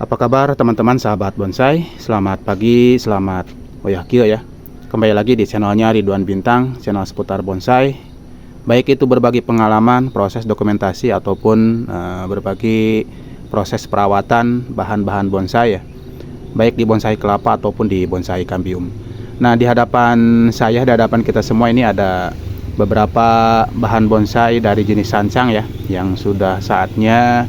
Apa kabar teman-teman sahabat bonsai? Selamat pagi, selamat oyakio ya. Kembali lagi di channelnya Ridwan Bintang, channel seputar bonsai. Baik itu berbagi pengalaman, proses dokumentasi ataupun berbagi proses perawatan bahan-bahan bonsai ya. Baik di bonsai kelapa ataupun di bonsai cambium. Nah, di hadapan saya, di hadapan kita semua ini ada beberapa bahan bonsai dari jenis sancang ya, yang sudah saatnya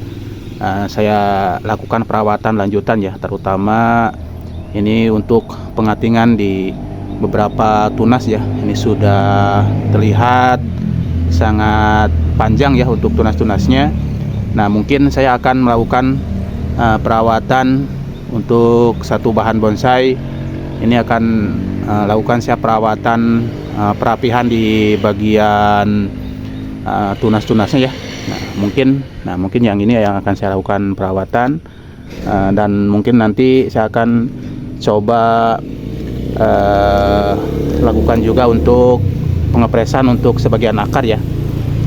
saya lakukan perawatan lanjutan ya, terutama ini untuk pengatingan di beberapa tunas ya. Ini sudah terlihat sangat panjang ya untuk tunas-tunasnya. Nah, mungkin saya akan melakukan perawatan untuk satu bahan bonsai. Ini akan lakukan saya perawatan perapihan di bagian tunas-tunasnya ya. Nah mungkin yang ini yang akan saya lakukan perawatan, dan mungkin nanti saya akan coba lakukan juga untuk pengepresan untuk sebagian akar ya,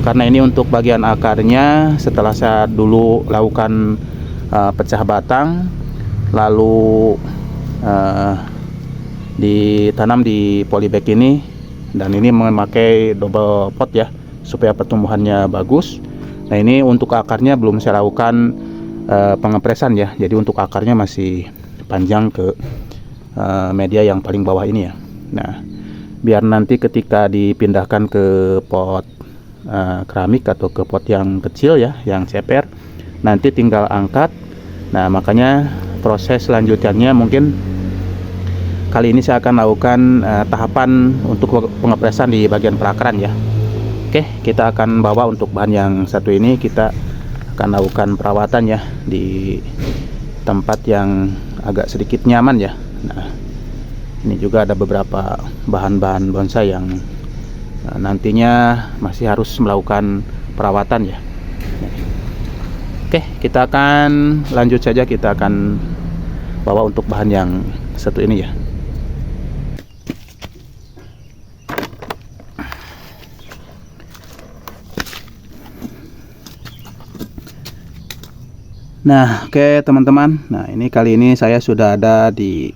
karena ini untuk bagian akarnya setelah saya dulu lakukan pecah batang lalu ditanam di polybag ini, dan ini memakai double pot ya supaya pertumbuhannya bagus. Nah, ini untuk akarnya belum saya lakukan pengepresan ya, jadi untuk akarnya masih panjang ke media yang paling bawah ini ya. Nah, biar nanti ketika dipindahkan ke pot keramik atau ke pot yang kecil ya, yang ceper, nanti tinggal angkat. Nah, makanya proses selanjutnya mungkin kali ini saya akan lakukan tahapan untuk pengepresan di bagian perakaran ya. Oke, kita akan bawa untuk bahan yang satu ini, kita akan lakukan perawatan ya di tempat yang agak sedikit nyaman ya. Nah, ini juga ada beberapa bahan-bahan bonsai yang nantinya masih harus melakukan perawatan ya. Oke, kita akan lanjut saja, kita akan bawa untuk bahan yang satu ini ya. Nah, oke teman-teman. Nah, ini kali ini saya sudah ada di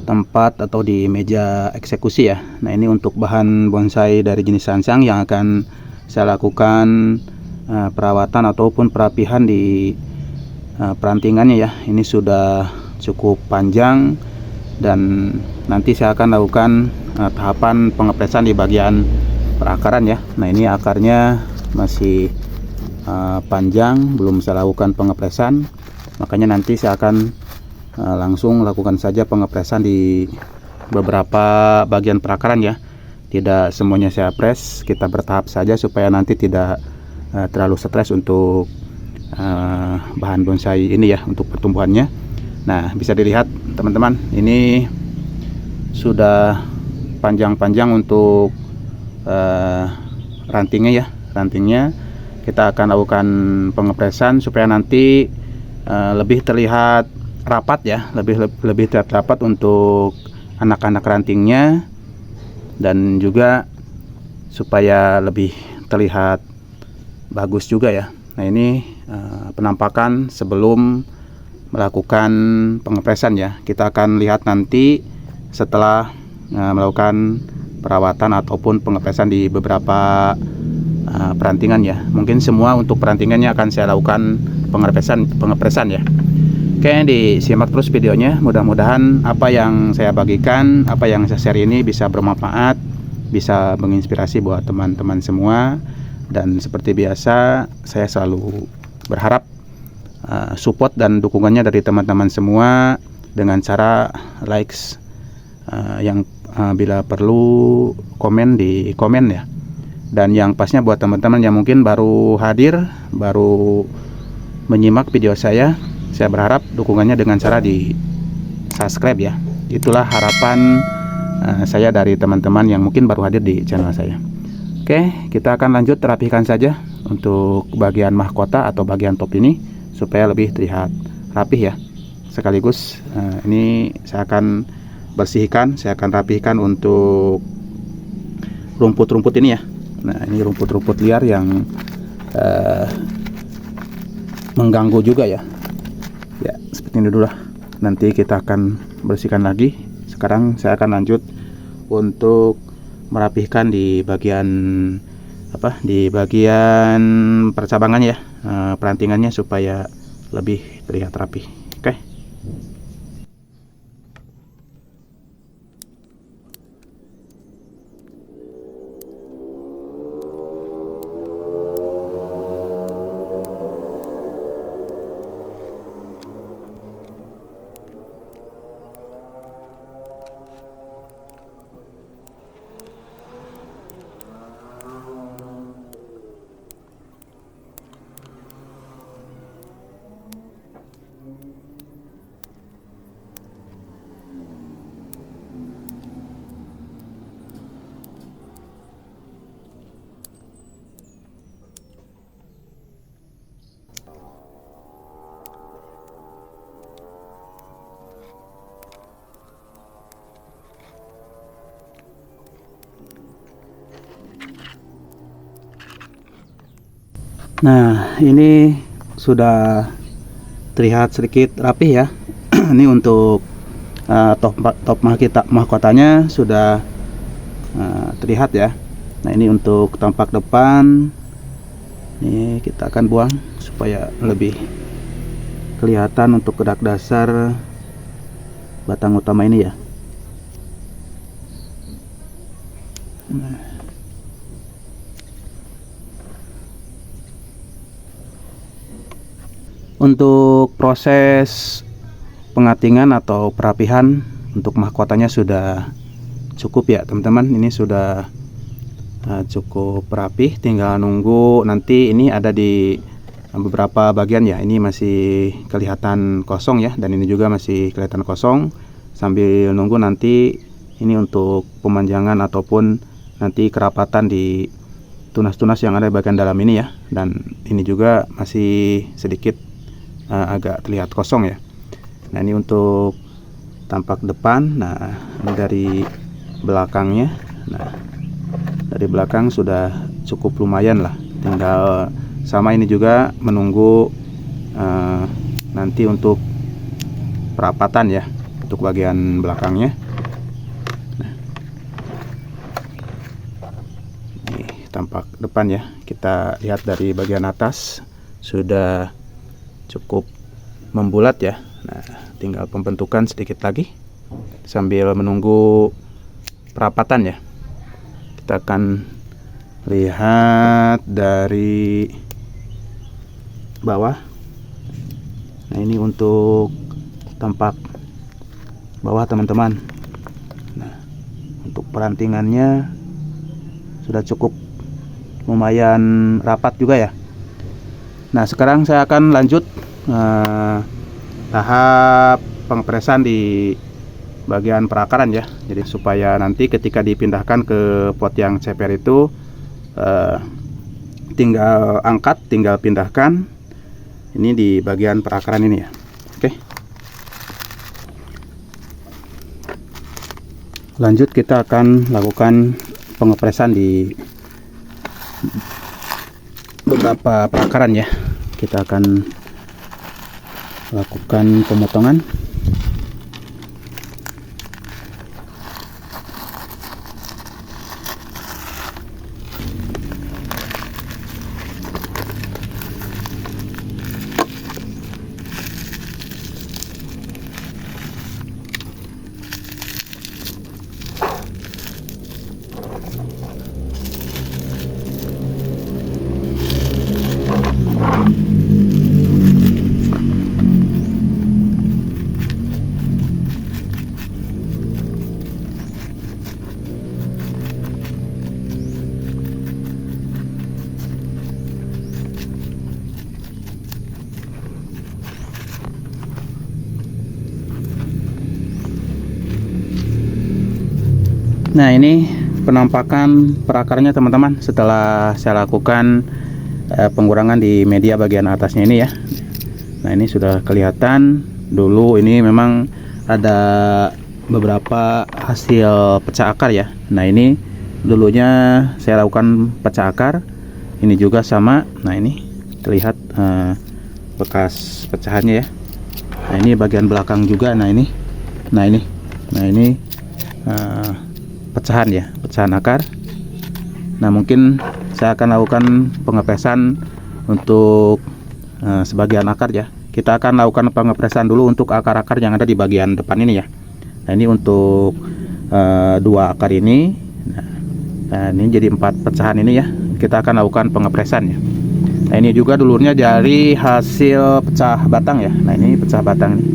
tempat atau di meja eksekusi ya. Nah, ini untuk bahan bonsai dari jenis sansang yang akan saya lakukan perawatan ataupun perapihan di perantingannya ya. Ini sudah cukup panjang, dan nanti saya akan lakukan tahapan pengepresan di bagian perakaran ya. Nah, ini akarnya masih panjang, belum saya lakukan pengepresan, makanya nanti saya akan langsung lakukan saja pengepresan di beberapa bagian perakaran ya. Tidak semuanya saya press, kita bertahap saja supaya nanti tidak terlalu stres untuk bahan bonsai ini ya, untuk pertumbuhannya. Nah, bisa dilihat teman-teman, ini sudah panjang-panjang untuk rantingnya ya. Rantingnya kita akan lakukan pengepresan supaya nanti lebih terlihat rapat ya, lebih terlihat rapat untuk anak-anak rantingnya, dan juga supaya lebih terlihat bagus juga ya. Nah, ini penampakan sebelum melakukan pengepresan ya. Kita akan lihat nanti setelah melakukan perawatan ataupun pengepresan di beberapa perantingan ya. Mungkin semua untuk perantingannya akan saya lakukan pengepresan ya. Oke, disimak terus videonya. Mudah-mudahan apa yang saya bagikan, apa yang saya share ini bisa bermanfaat, bisa menginspirasi buat teman-teman semua. Dan seperti biasa, saya selalu berharap support dan dukungannya dari teman-teman semua dengan cara likes, yang bila perlu komen di komen ya. Dan yang pasnya buat teman-teman yang mungkin baru hadir, baru menyimak video saya berharap dukungannya dengan cara di subscribe ya. Itulah harapan saya dari teman-teman yang mungkin baru hadir di channel saya. Oke, kita akan lanjut rapikan saja untuk bagian mahkota atau bagian top ini supaya lebih terlihat rapih ya. Sekaligus ini saya akan bersihkan, saya akan rapihkan untuk rumput-rumput ini ya. Nah, ini rumput-rumput liar yang mengganggu juga ya. Ya, seperti ini dulu lah. Nanti kita akan bersihkan lagi. Sekarang saya akan lanjut untuk merapihkan di bagian di bagian percabangannya ya, perantingannya supaya lebih terlihat rapi. Oke. Nah, ini sudah terlihat sedikit rapi ya. Ini untuk top mahkotanya sudah terlihat ya. Nah, ini untuk tampak depan. Ini kita akan buang supaya lebih kelihatan untuk kedak dasar batang utama ini ya. Nah. Untuk proses pengatingan atau perapihan untuk mahkotanya sudah cukup ya teman-teman. Ini sudah cukup rapih, tinggal nunggu. Nanti ini ada di beberapa bagian ya, ini masih kelihatan kosong ya, dan ini juga masih kelihatan kosong. Sambil nunggu nanti ini untuk pemanjangan ataupun nanti kerapatan di tunas-tunas yang ada di bagian dalam ini ya. Dan ini juga masih sedikit agak terlihat kosong ya. Nah, ini untuk tampak depan. Nah, ini dari belakangnya. Nah, dari belakang sudah cukup lumayan lah. Tinggal sama ini juga menunggu nanti untuk perapatan ya, untuk bagian belakangnya. Nah, ini tampak depan ya. Kita lihat dari bagian atas sudah cukup membulat ya. Nah, tinggal pembentukan sedikit lagi sambil menunggu perapatan ya. Kita akan lihat dari bawah. Nah, ini untuk tampak bawah teman-teman. Nah, untuk perantingannya sudah cukup lumayan rapat juga ya. Nah, sekarang saya akan lanjut tahap pengepresan di bagian perakaran ya. Jadi supaya nanti ketika dipindahkan ke pot yang ceper itu tinggal angkat, tinggal pindahkan. Ini di bagian perakaran ini ya. Oke. Lanjut kita akan lakukan pengepresan di beberapa perakaran ya. Kita akan lakukan pemotongan. Nah, ini penampakan perakarnya teman-teman setelah saya lakukan pengurangan di media bagian atasnya ini ya. Nah, ini sudah kelihatan. Dulu ini memang ada beberapa hasil pecah akar ya. Nah, ini dulunya saya lakukan pecah akar. Ini juga sama. Nah, ini terlihat bekas pecahannya ya. Nah ini bagian belakang juga. Nah ini pecahan ya, pecahan akar. Nah mungkin saya akan lakukan pengepresan untuk sebagian akar ya. Kita akan lakukan pengepresan dulu untuk akar-akar yang ada di bagian depan ini ya. Nah ini untuk 2 akar ini. Nah ini jadi 4 pecahan ini ya. Kita akan lakukan pengepresan ya. Nah ini juga dulurnya dari hasil pecah batang ya. Nah ini pecah batang nih.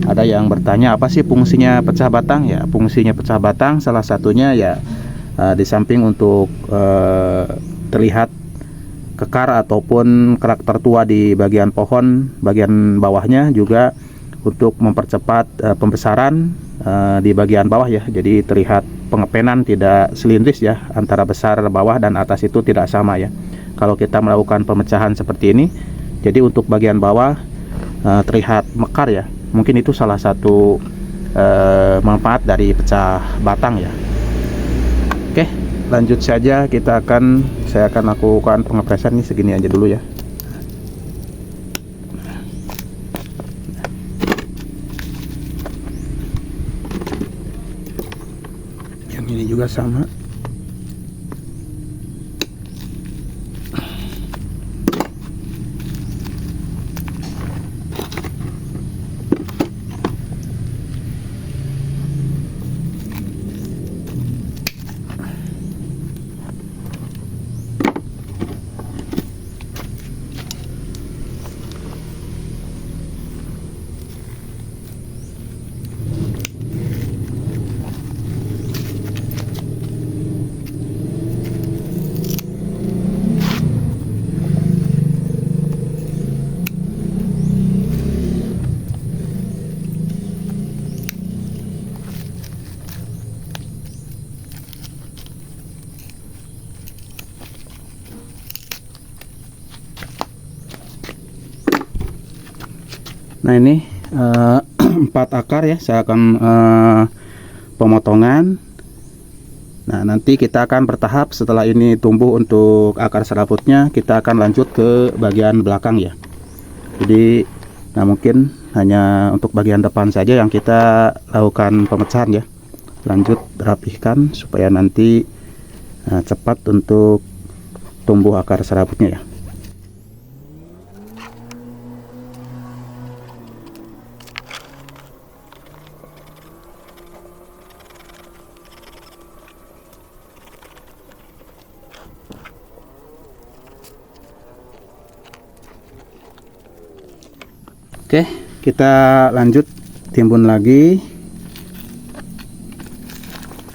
Ada yang bertanya apa sih fungsinya pecah batang ya? Fungsinya pecah batang salah satunya ya di samping untuk terlihat kekar ataupun kerak tertua di bagian pohon bagian bawahnya, juga untuk mempercepat pembesaran di bagian bawah ya. Jadi terlihat pengepenan tidak silindris ya, antara besar bawah dan atas itu tidak sama ya. Kalau kita melakukan pemecahan seperti ini, jadi untuk bagian bawah terlihat mekar ya. Mungkin itu salah satu manfaat dari pecah batang ya. Oke, lanjut saja, saya akan lakukan pengepresan ini segini aja dulu ya. Yang ini juga sama. Nah ini 4 akar ya, saya akan pemotongan. Nah nanti kita akan bertahap, setelah ini tumbuh untuk akar serabutnya, kita akan lanjut ke bagian belakang ya. Jadi nah mungkin hanya untuk bagian depan saja yang kita lakukan pemecahan ya. Lanjut rapihkan supaya nanti cepat untuk tumbuh akar serabutnya ya. Oke, kita lanjut timbun lagi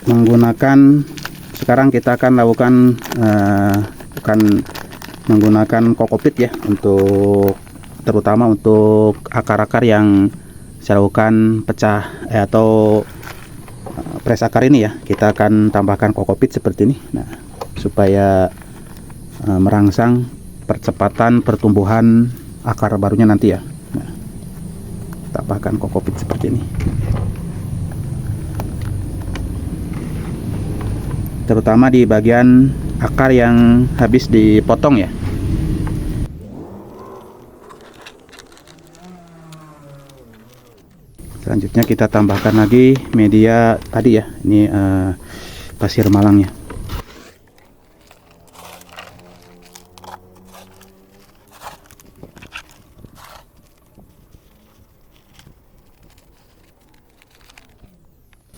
menggunakan, sekarang kita akan lakukan menggunakan kokopit ya, untuk terutama untuk akar-akar yang saya lakukan pecah atau press akar ini ya. Kita akan tambahkan kokopit seperti ini, nah supaya merangsang percepatan pertumbuhan akar barunya nanti ya. Tambahkan kokopit seperti ini, terutama di bagian akar yang habis dipotong ya. Selanjutnya kita tambahkan lagi media tadi ya, ini pasir malangnya.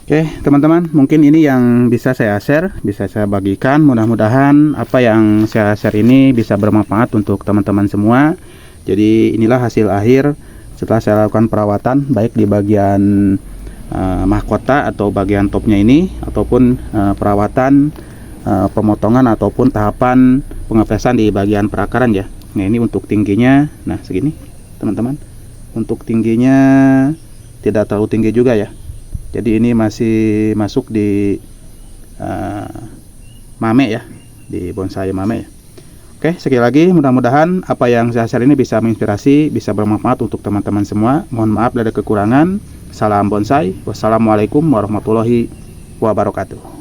Oke teman-teman, mungkin ini yang bisa saya share, bisa saya bagikan. Mudah-mudahan apa yang saya share ini bisa bermanfaat untuk teman-teman semua. Jadi inilah hasil akhir setelah saya lakukan perawatan, baik di bagian mahkota atau bagian topnya ini, ataupun perawatan pemotongan ataupun tahapan pengepresan di bagian perakaran ya. Nah ini untuk tingginya, nah segini teman-teman. Untuk tingginya tidak terlalu tinggi juga ya. Jadi ini masih masuk di mame ya, di bonsai mame ya. Oke, sekali lagi mudah-mudahan apa yang saya share ini bisa menginspirasi, bisa bermanfaat untuk teman-teman semua. Mohon maaf ada kekurangan. Salam bonsai. Wassalamualaikum warahmatullahi wabarakatuh.